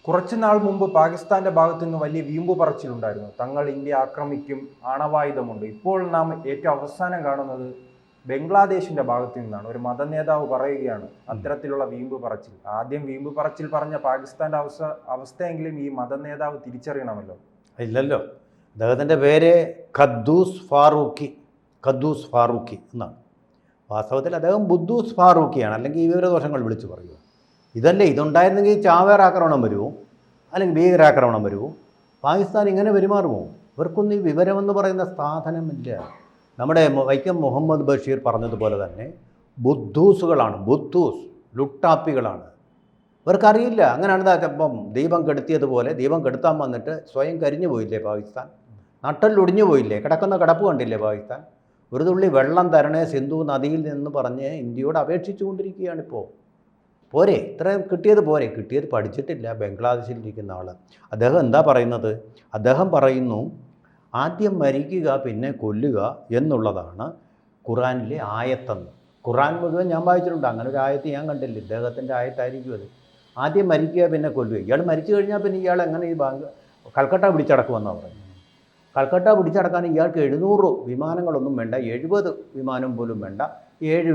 കുറച്ചുനാൾ മുമ്പ് പാകിസ്ഥാന്റെ ഭാഗത്തു നിന്ന് വലിയ വീമ്പ് പറച്ചിലുണ്ടായിരുന്നു. തങ്ങൾ ഇന്ത്യ ആക്രമിക്കും, ആണവായുധമുണ്ട്. ഇപ്പോൾ നാം ഏറ്റവും അവസാനം കാണുന്നത് ബംഗ്ലാദേശിന്റെ ഭാഗത്തു നിന്നാണ്. ഒരു മതനേതാവ് പറയുകയാണ് അത്തരത്തിലുള്ള വീമ്പ് പറച്ചിൽ. ആദ്യം വീമ്പ് പറച്ചിൽ പറഞ്ഞ പാകിസ്ഥാന്റെ അവസ്ഥയെങ്കിലും ഈ മതനേതാവ് തിരിച്ചറിയണമല്ലോ. ഇല്ലല്ലോ, അദ്ദേഹത്തിൻ്റെ പേര് ഖദ്ദൂസ് ഫാറൂഖി എന്നാണ്. വാസ്തവത്തിൽ അദ്ദേഹം ബുദ്ദൂസ് ഫാറൂഖിയാണ്, അല്ലെങ്കിൽ ഈ വിവരദോഷങ്ങൾ വിളിച്ചു പറയുക. ഇതുണ്ടായിരുന്നെങ്കിൽ ചാവേർ ആക്രമണം വരുമോ, അല്ലെങ്കിൽ ഭീകരാക്രമണം വരുമോ? പാകിസ്ഥാൻ ഇങ്ങനെ പെരുമാറുമോ? ഇവർക്കൊന്നും ഈ വിവരമെന്ന് പറയുന്ന സാധനമില്ല. നമ്മുടെ വൈക്കം മുഹമ്മദ് ബഷീർ പറഞ്ഞതുപോലെ തന്നെ ബുദ്ധൂസുകളാണ്, ലുട്ടാപ്പികളാണ്. ഇവർക്കറിയില്ല. അങ്ങനെയാണ് ഇപ്പം ദീപം കെടുത്തിയതുപോലെ ദീപം കെടുത്താൻ വന്നിട്ട് സ്വയം കരിഞ്ഞു പോയില്ലേ പാകിസ്ഥാൻ? നട്ടല്ലൊടിഞ്ഞു പോയില്ലേ? കിടക്കുന്ന കിടപ്പ് കണ്ടില്ലേ പാകിസ്ഥാൻ? ഒരു തുള്ളി വെള്ളം തരണേ സിന്ധു നദിയിൽ നിന്ന് പറഞ്ഞ് ഇന്ത്യയോട് അപേക്ഷിച്ചു കൊണ്ടിരിക്കുകയാണിപ്പോൾ. പോരെ, ഇത്രയും കിട്ടിയത് പോരെ? കിട്ടിയത് പഠിച്ചിട്ടില്ല. ബംഗ്ലാദേശിലിരിക്കുന്ന ആൾ അദ്ദേഹം എന്താ പറയുന്നത്? അദ്ദേഹം പറയുന്നു, ആദ്യം മരിക്കുക പിന്നെ കൊല്ലുക എന്നുള്ളതാണ് ഖുറാനിലെ ആയത്തെന്ന്. ഖുറാൻ മുഴുവൻ ഞാൻ വായിച്ചിട്ടുണ്ട്, അങ്ങനെ ഒരു ആയത്ത് ഞാൻ കണ്ടില്ല. ഇദ്ദേഹത്തിൻ്റെ ആയത്തായിരിക്കും അത്. ആദ്യം മരിക്കുക പിന്നെ കൊല്ലുക. ഇയാൾ മരിച്ചു കഴിഞ്ഞാൽ പിന്നെ ഇയാൾ എങ്ങനെ ഈ കൽക്കട്ട പിടിച്ചടക്കുമെന്നാണ് പറയുന്നത്. കൽക്കട്ട പിടിച്ചടക്കാൻ ഇയാൾക്ക് 700 വിമാനങ്ങളൊന്നും വേണ്ട, 70 വിമാനം പോലും വേണ്ട. 7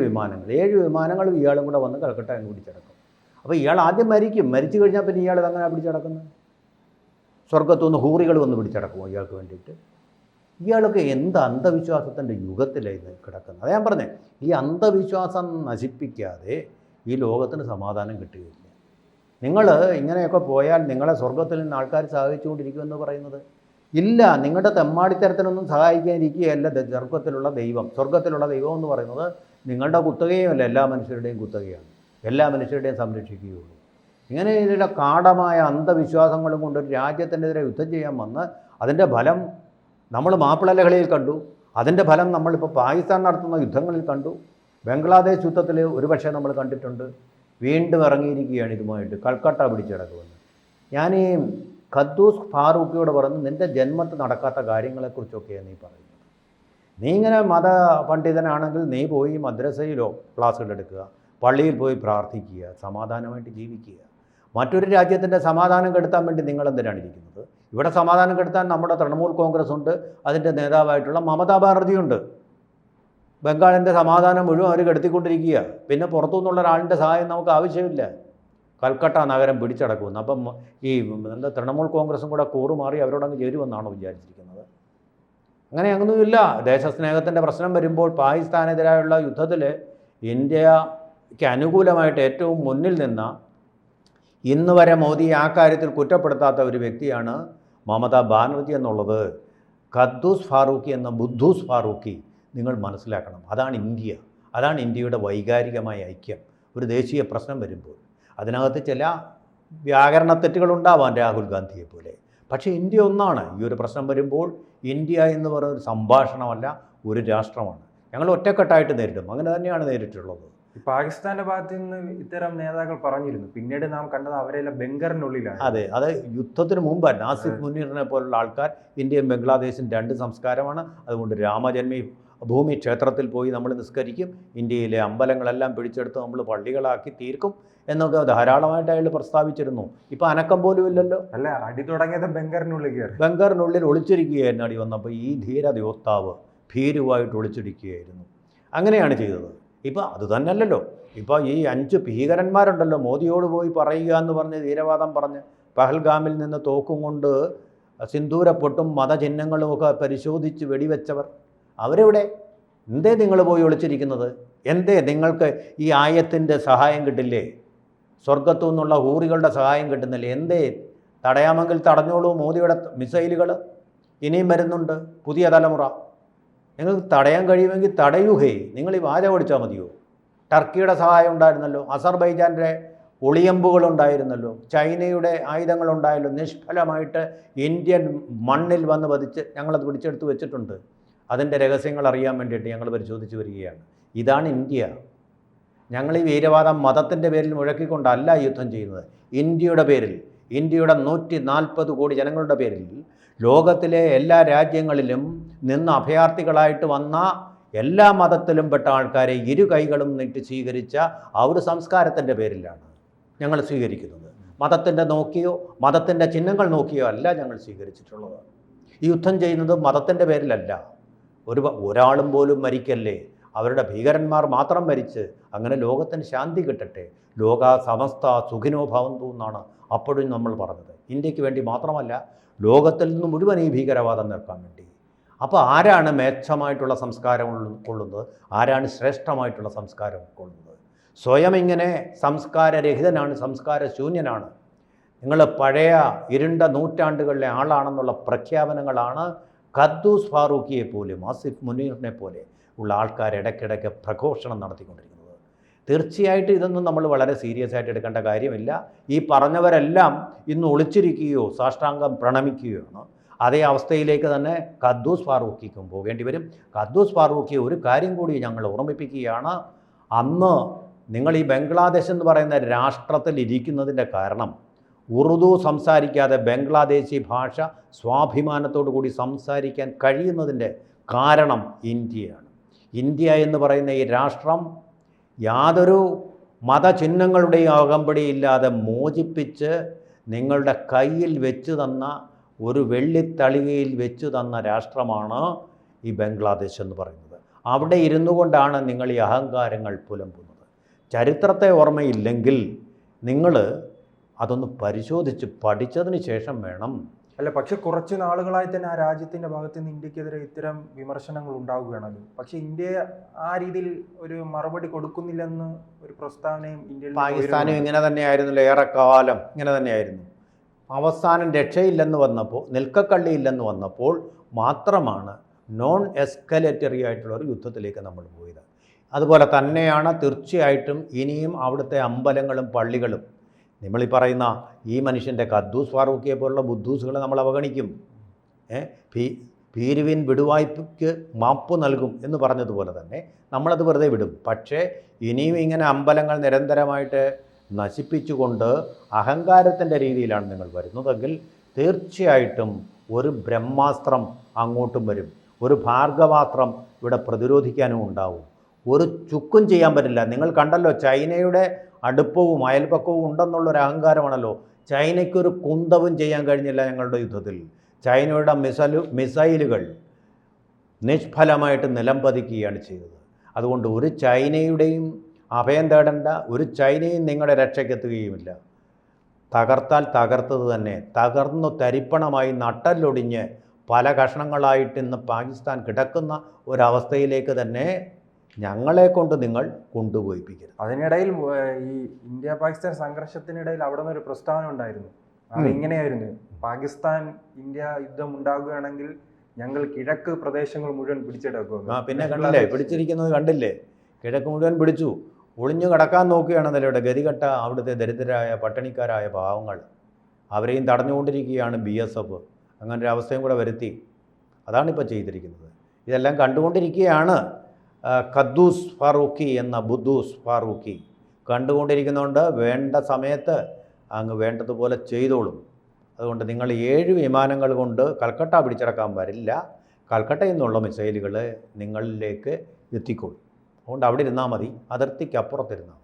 വിമാനങ്ങളും ഇയാളും കൂടെ വന്ന് കൽക്കട്ട അങ്ങ് പിടിച്ചടക്കും. അപ്പോൾ ഇയാൾ ആദ്യം മരിക്കും. മരിച്ചു കഴിഞ്ഞാൽ പിന്നെ ഇയാൾ ഇതങ്ങനെ പിടിച്ചടക്കുന്നത്? സ്വർഗത്തുനിന്ന് ഹൂറികൾ വന്ന് പിടിച്ചടക്കുമോ ഇയാൾക്ക് വേണ്ടിയിട്ട്? ഇയാളൊക്കെ എന്ത് അന്ധവിശ്വാസത്തിൻ്റെ യുഗത്തിലായിരുന്നു കിടക്കുന്നത്? അത് ഞാൻ പറഞ്ഞേ, ഈ അന്ധവിശ്വാസം നശിപ്പിക്കാതെ ഈ ലോകത്തിന് സമാധാനം കിട്ടുകയില്ല. നിങ്ങൾ ഇങ്ങനെയൊക്കെ പോയാൽ നിങ്ങളെ സ്വർഗത്തിൽ നിന്ന് ആൾക്കാർ സഹായിച്ചുകൊണ്ടിരിക്കുമെന്ന് പറയുന്നത് ഇല്ല. നിങ്ങളുടെ തെമ്മാടിത്തരത്തിനൊന്നും സഹായിക്കാനിരിക്കുകയല്ല സ്വർഗത്തിലുള്ള ദൈവം എന്ന് പറയുന്നത് നിങ്ങളുടെ കുത്തകയുമല്ല, എല്ലാ മനുഷ്യരുടെയും കുത്തകയാണ്. എല്ലാ മനുഷ്യരുടെയും സംരക്ഷിക്കുകയുള്ളൂ. ഇങ്ങനെ ഇതിൻ്റെ കാഠമായ അന്ധവിശ്വാസങ്ങളും കൊണ്ട് ഒരു രാജ്യത്തിനെതിരെ യുദ്ധം ചെയ്യാൻ വന്ന് അതിൻ്റെ ഫലം നമ്മൾ മാപ്പിളലകളിൽ കണ്ടു. അതിൻ്റെ ഫലം നമ്മളിപ്പോൾ പാകിസ്ഥാൻ നടത്തുന്ന യുദ്ധങ്ങളിൽ കണ്ടു. ബംഗ്ലാദേശ് യുദ്ധത്തിൽ ഒരുപക്ഷെ നമ്മൾ കണ്ടിട്ടുണ്ട്. വീണ്ടും ഇറങ്ങിയിരിക്കുകയാണ് ഇതുമായിട്ട് കൽക്കട്ട പിടിച്ചടക്കുമെന്ന്. ഞാൻ ഈ ഖദ്ദൂസ് ഫാറൂഖിയോട് പറഞ്ഞു, നിൻ്റെ ജന്മത്ത് നടക്കാത്ത കാര്യങ്ങളെക്കുറിച്ചൊക്കെയാണ് നീ പറയുന്നത്. നീ ഇങ്ങനെ മത പണ്ഡിതനാണെങ്കിൽ നീ പോയി മദ്രസയിലോ ക്ലാസ്സുകൾ എടുക്കുക, പള്ളിയിൽ പോയി പ്രാർത്ഥിക്കുക, സമാധാനമായിട്ട് ജീവിക്കുക. മറ്റൊരു രാജ്യത്തിൻ്റെ സമാധാനം കെടുത്താൻ വേണ്ടി നിങ്ങളെന്തിനാണ് ഇരിക്കുന്നത്? ഇവിടെ സമാധാനം കെടുത്താൻ നമ്മുടെ തൃണമൂൽ കോൺഗ്രസ് ഉണ്ട്, അതിൻ്റെ നേതാവായിട്ടുള്ള മമതാ ബാനർജിയുണ്ട്. ബംഗാളിൻ്റെ സമാധാനം മുഴുവൻ അവർ കെടുത്തിക്കൊണ്ടിരിക്കുക. പിന്നെ പുറത്തുനിന്നുള്ള ഒരാളിൻ്റെ സഹായം നമുക്ക് ആവശ്യമില്ല. കൽക്കട്ട നഗരം പിടിച്ചടക്കുമെന്ന്. അപ്പം ഈ എന്താ തൃണമൂൽ കോൺഗ്രസും കൂടെ കൂറുമാറി അവരോടങ്ങ് ചേരുമെന്നാണോ വിചാരിച്ചിരിക്കുന്നത്? അങ്ങനെയൊന്നുമില്ല. ദേശസ്നേഹത്തിൻ്റെ പ്രശ്നം വരുമ്പോൾ പാകിസ്ഥാനെതിരായുള്ള യുദ്ധത്തിൽ ഇന്ത്യക്ക് അനുകൂലമായിട്ട് ഏറ്റവും മുന്നിൽ നിന്ന, ഇന്ന് വരെ മോദി ആ കാര്യത്തിൽ കുറ്റപ്പെടുത്താത്ത ഒരു വ്യക്തിയാണ് മമതാ ബാനർജി എന്നുള്ളത്. ഖദ്ദൂസ് ഫാറൂഖി എന്ന ബുദ്ധൂസ് ഫാറൂഖി നിങ്ങൾ മനസ്സിലാക്കണം. അതാണ് ഇന്ത്യ. അതാണ് ഇന്ത്യയുടെ വൈകാരികമായ ഐക്യം. ഒരു ദേശീയ പ്രശ്നം വരുമ്പോൾ അതിനകത്ത് ചില വ്യാകരണ തെറ്റുകളുണ്ടാവാം, രാഹുൽ ഗാന്ധിയെ പോലെ. പക്ഷേ ഇന്ത്യ ഒന്നാണ്. ഈ ഒരു പ്രശ്നം വരുമ്പോൾ ഇന്ത്യ എന്ന് പറയുന്ന ഒരു സംഭാഷണമല്ല, ഒരു രാഷ്ട്രമാണ്. ഞങ്ങൾ ഒറ്റക്കെട്ടായിട്ട് നേരിടും. അങ്ങനെ തന്നെയാണ് നേരിട്ടുള്ളത്. പാകിസ്ഥാന്റെ ഭാഗത്ത് നിന്ന് ഇത്തരം നേതാക്കൾ പറഞ്ഞിരുന്നു. പിന്നീട് നാം കണ്ടത് അവരെല്ലാം ബംഗറിനുള്ളിലാണ്. അതെ, അത് യുദ്ധത്തിന് മുമ്പ് നാസിഫ് മുനീറിനെ പോലുള്ള ആൾക്കാർ, ഇന്ത്യയും ബംഗ്ലാദേശും 2 സംസ്കാരമാണ്. അതുകൊണ്ട് രാമജന്മി ഭൂമി ക്ഷേത്രത്തിൽ പോയി നമ്മൾ നിസ്കരിക്കും, ഇന്ത്യയിലെ അമ്പലങ്ങളെല്ലാം പിടിച്ചെടുത്ത് നമ്മൾ പള്ളികളാക്കി തീർക്കും എന്നൊക്കെ ധാരാളമായിട്ട് അയാൾ പ്രസ്താവിച്ചിരുന്നു. ഇപ്പം അനക്കം പോലും ഇല്ലല്ലോ. അല്ല, അടി തുടങ്ങിയത് ബംഗറിനുള്ളിൽ ഒളിച്ചിരിക്കുകയായിരുന്നു. അടി വന്നപ്പോൾ ഈ ധീരയോദ്ധാവ് ഭീരുവായിട്ട് ഒളിച്ചിരിക്കുകയായിരുന്നു. അങ്ങനെയാണ് ചെയ്തത്. ഇപ്പം അത് തന്നെയല്ലല്ലോ. ഇപ്പോൾ ഈ 5 ഭീകരന്മാരുണ്ടല്ലോ, മോദിയോട് പോയി പറയുക എന്ന് പറഞ്ഞ് ധീരവാദം പറഞ്ഞ് പഹൽഗാമിൽ നിന്ന് തോക്കും കൊണ്ട് സിന്ദൂരപ്പൊട്ടും മതചിഹ്നങ്ങളും ഒക്കെ പരിശോധിച്ച് വെടിവെച്ചവർ അവരെവിടെ? എന്തേ നിങ്ങൾ പോയി ഒളിച്ചിരിക്കുന്നത്? എന്തേ നിങ്ങൾക്ക് ഈ ആയത്തിൻ്റെ സഹായം കിട്ടില്ലേ? സ്വർഗത്തു നിന്നുള്ള ഹൂറികളുടെ സഹായം കിട്ടുന്നില്ലേ? എന്തേ? തടയാമെങ്കിൽ തടഞ്ഞോളൂ. മോദിയുടെ മിസൈലുകൾ ഇനിയും വരുന്നുണ്ട്, പുതിയ തലമുറ. നിങ്ങൾക്ക് തടയാൻ കഴിയുമെങ്കിൽ തടയുകേ. നിങ്ങൾ ഈ വാച ഓടിച്ചാൽ മതിയോ? ടർക്കിയുടെ സഹായം ഉണ്ടായിരുന്നല്ലോ, അസർബൈജാൻ്റെ ഒളിയമ്പുകളുണ്ടായിരുന്നല്ലോ, ചൈനയുടെ ആയുധങ്ങളുണ്ടായല്ലോ. നിഷ്ഫലമായിട്ട് ഇന്ത്യൻ മണ്ണിൽ വന്ന് പതിച്ച് ഞങ്ങളത് പിടിച്ചെടുത്ത് വെച്ചിട്ടുണ്ട്. അതിൻ്റെ രഹസ്യങ്ങൾ അറിയാൻ വേണ്ടിയിട്ട് ഞങ്ങൾ പരിശോധിച്ച് വരികയാണ്. ഇതാണ് ഇന്ത്യ. ഞങ്ങൾ ഈ വീരവാദം മതത്തിൻ്റെ പേരിൽ മുഴക്കിക്കൊണ്ടല്ല യുദ്ധം ചെയ്യുന്നത്. ഇന്ത്യയുടെ പേരിൽ, ഇന്ത്യയുടെ 140 കോടി ജനങ്ങളുടെ പേരിൽ, ലോകത്തിലെ എല്ലാ രാജ്യങ്ങളിലും നിന്ന് അഭയാർത്ഥികളായിട്ട് വന്ന എല്ലാ മതത്തിലും പെട്ട ആൾക്കാരെ ഇരു കൈകളും നീട്ടി സ്വീകരിച്ച ആ ഒരു സംസ്കാരത്തിൻ്റെ പേരിലാണ് ഞങ്ങൾ സ്വീകരിക്കുന്നത്. മതത്തിൻ്റെ നോക്കിയോ മതത്തിൻ്റെ ചിഹ്നങ്ങൾ നോക്കിയോ അല്ല ഞങ്ങൾ സ്വീകരിച്ചിട്ടുള്ളത്. ഈ യുദ്ധം ചെയ്യുന്നത് മതത്തിൻ്റെ പേരിലല്ല. ഒരാളും പോലും മരിക്കല്ലേ, അവരുടെ ഭീകരന്മാർ മാത്രം മരിച്ച് അങ്ങനെ ലോകത്തിന് ശാന്തി കിട്ടട്ടെ, ലോക സമസ്ത സുഖിനോ ഭവന്തു എന്നാണ് അപ്പോഴും നമ്മൾ പറഞ്ഞത്. ഇന്ത്യക്ക് വേണ്ടി മാത്രമല്ല, ലോകത്തിൽ നിന്ന് മുഴുവൻ ഈ ഭീകരവാദം നിർത്താൻ വേണ്ടി. അപ്പോൾ ആരാണ് മേച്ഛമായിട്ടുള്ള സംസ്കാരം ഉൾക്കൊള്ളുന്നത്, ആരാണ് ശ്രേഷ്ഠമായിട്ടുള്ള സംസ്കാരം ഉൾക്കൊള്ളുന്നത്? സ്വയം ഇങ്ങനെ സംസ്കാരരഹിതനാണ്, സംസ്കാരശൂന്യനാണ്, നിങ്ങൾ പഴയ ഇരുണ്ട നൂറ്റാണ്ടുകളിലെ ആളാണെന്നുള്ള പ്രഖ്യാപനങ്ങളാണ് ഖദ്ദൂസ് ഫാറൂഖിയെ പോലും ആസിഫ് മുനീറിനെ പോലെ ഉള്ള ആൾക്കാർ ഇടയ്ക്കിടയ്ക്ക് പ്രഘോഷണം നടത്തിക്കൊണ്ടിരിക്കുന്നത്. തീർച്ചയായിട്ടും ഇതൊന്നും നമ്മൾ വളരെ സീരിയസ് ആയിട്ട് എടുക്കേണ്ട കാര്യമില്ല. ഈ പറഞ്ഞവരെല്ലാം ഇന്ന് ഒളിച്ചിരിക്കുകയോ സാഷ്ടാംഗം പ്രണമിക്കുകയാണ്. അതേ അവസ്ഥയിലേക്ക് തന്നെ ഖദ്ദൂസ് ഫാറൂഖിക്കും പോകേണ്ടി വരും. ഖദ്ദൂസ് ഫാറൂഖി ഒരു കാര്യം കൂടി ഞങ്ങൾ ഓർമ്മിപ്പിക്കുകയാണ്. അന്ന് നിങ്ങൾ ഈ ബംഗ്ലാദേശ് എന്ന് പറയുന്ന രാഷ്ട്രത്തിൽ ഇരിക്കുന്നതിൻ്റെ കാരണം ഉറുദു സംസാരിക്കാതെ ബംഗ്ലാദേശി ഭാഷ സ്വാഭിമാനത്തോടു കൂടി സംസാരിക്കാൻ കഴിയുന്നതിൻ്റെ കാരണം ഇന്ത്യയാണ്. ഇന്ത്യ എന്ന് പറയുന്ന ഈ രാഷ്ട്രം യാതൊരു മതചിഹ്നങ്ങളുടെയും അകമ്പടിയില്ലാതെ മോചിപ്പിച്ച് നിങ്ങളുടെ കയ്യിൽ വെച്ച് തന്ന ഒരു വെള്ളിത്തളികയിൽ വെച്ച് തന്ന രാഷ്ട്രമാണ് ഈ ബംഗ്ലാദേശ് എന്ന് പറയുന്നത്. അവിടെ ഇരുന്നു കൊണ്ടാണ് നിങ്ങൾ ഈ അഹങ്കാരങ്ങൾ പുലമ്പുന്നത്. ചരിത്രത്തെ ഓർമ്മയില്ലെങ്കിൽ നിങ്ങൾ അതൊന്ന് പരിശോധിച്ച് പഠിച്ചതിന് ശേഷം വേണം. അല്ല, പക്ഷെ കുറച്ച് നാളുകളായി തന്നെ ആ രാജ്യത്തിൻ്റെ ഭാഗത്ത് നിന്ന് ഇന്ത്യക്കെതിരെ ഇത്തരം വിമർശനങ്ങൾ ഉണ്ടാവുകയാണല്ലോ. പക്ഷെ ഇന്ത്യ ആ രീതിയിൽ ഒരു മറുപടി കൊടുക്കുന്നില്ലെന്ന് ഒരു പ്രസ്താവനയും ഇന്ത്യയിൽ പാകിസ്ഥാനും ഇങ്ങനെ തന്നെയായിരുന്നല്ലോ, ഏറെക്കാലം ഇങ്ങനെ തന്നെയായിരുന്നു. അവസാനം രക്ഷയില്ലെന്ന് വന്നപ്പോൾ, നിൽക്കക്കള്ളിയില്ലെന്ന് വന്നപ്പോൾ മാത്രമാണ് നോൺ എസ്കലേറ്ററി ആയിട്ടുള്ള ഒരു യുദ്ധത്തിലേക്ക് നമ്മൾ പോയത്. അതുപോലെ തന്നെയാണ് തീർച്ചയായിട്ടും ഇനിയും അവിടുത്തെ അമ്പലങ്ങളും പള്ളികളും. നമ്മളീ പറയുന്ന ഈ മനുഷ്യൻ്റെ ഖദ്ദൂസ് ഫാറൂഖിയെ പോലുള്ള ബുദ്ധൂസുകളെ നമ്മൾ അവഗണിക്കും. ഭീരുവിൻ വിടുവായ്പയ്ക്ക് മാപ്പ് നൽകും എന്ന് പറഞ്ഞതുപോലെ തന്നെ നമ്മളത് വെറുതെ വിടും. പക്ഷേ ഇനിയും ഇങ്ങനെ അമ്പലങ്ങൾ നിരന്തരമായിട്ട് നശിപ്പിച്ചുകൊണ്ട് അഹങ്കാരത്തിൻ്റെ രീതിയിലാണ് നിങ്ങൾ വരുന്നതെങ്കിൽ തീർച്ചയായിട്ടും ഒരു ബ്രഹ്മാസ്ത്രം അങ്ങോട്ടും വരും, ഒരു ഭാർഗവാസ്ത്രം ഇവിടെ പ്രതിരോധിക്കാനും ഉണ്ടാവും. ഒരു ചുക്കും ചെയ്യാൻ പറ്റില്ല. നിങ്ങൾ കണ്ടല്ലോ, ചൈനയുടെ അടുപ്പവും അയൽപക്കവും ഉണ്ടെന്നുള്ളൊരു അഹങ്കാരമാണല്ലോ. ചൈനയ്ക്കൊരു കുന്തവും ചെയ്യാൻ കഴിഞ്ഞില്ല ഞങ്ങളുടെ യുദ്ധത്തിൽ. ചൈനയുടെ മിസൈലുകൾ നിഷ്ഫലമായിട്ട് നിലംപതിക്കുകയാണ് ചെയ്തത്. അതുകൊണ്ട് ഒരു ചൈനയുടെയും അഭയം തേടേണ്ട, ഒരു ചൈനയും നിങ്ങളുടെ രക്ഷയ്ക്കെത്തുകയുമില്ല. തകർത്താൽ തകർത്തത് തന്നെ, തകർന്നു തരിപ്പണമായി നട്ടല്ലൊടിഞ്ഞ് പല കഷ്ണങ്ങളായിട്ട് ഇന്ന് പാകിസ്ഥാൻ കിടക്കുന്ന ഒരവസ്ഥയിലേക്ക് തന്നെ ഞങ്ങളെ കൊണ്ട് നിങ്ങൾ കൊണ്ടുപോയിപ്പിക്കരുത്. അതിനിടയിൽ ഈ ഇന്ത്യ പാകിസ്ഥാൻ സംഘർഷത്തിനിടയിൽ അവിടെ നിന്നൊരു പ്രസ്താവന ഉണ്ടായിരുന്നു. അതിങ്ങനെയായിരുന്നു: പാകിസ്ഥാൻ ഇന്ത്യ യുദ്ധം ഉണ്ടാകുകയാണെങ്കിൽ ഞങ്ങൾ കിഴക്ക് പ്രദേശങ്ങൾ മുഴുവൻ പിടിച്ചെടുക്കും. പിന്നെ കണ്ടില്ലേ, പിടിച്ചിരിക്കുന്നത് കണ്ടില്ലേ, കിഴക്ക് മുഴുവൻ പിടിച്ചു. ഒളിഞ്ഞു കിടക്കാൻ നോക്കുകയാണെന്നല്ലോ ഇവിടെ ഗതികെട്ട അവിടുത്തെ ദരിദ്രരായ പട്ടിണിക്കാരായ പാവങ്ങൾ. അവരെയും തടഞ്ഞുകൊണ്ടിരിക്കുകയാണ് BSF. അങ്ങനെ ഒരു അവസ്ഥയും കൂടെ വരുത്തി. അതാണിപ്പോൾ ചെയ്തിരിക്കുന്നത്. ഇതെല്ലാം കണ്ടുകൊണ്ടിരിക്കുകയാണ് ഖദ്ദൂസ് ഫാറൂഖി എന്ന ബുദ്ധൂസ് ഫാറൂഖി. കണ്ടുകൊണ്ടിരിക്കുന്നതുകൊണ്ട് വേണ്ട സമയത്ത് അങ്ങ് വേണ്ടതുപോലെ ചെയ്തോളും. അതുകൊണ്ട് നിങ്ങൾ 7 വിമാനങ്ങൾ കൊണ്ട് കൽക്കട്ട പിടിച്ചടക്കാൻ വരില്ല. കൽക്കട്ടയിൽ നിന്നുള്ള മിസൈലുകൾ നിങ്ങളിലേക്ക് എത്തിക്കോളും. അതുകൊണ്ട് അവിടെ ഇരുന്നാൽ മതി, അതിർത്തിക്ക് അപ്പുറത്തിരുന്നാൽ മതി.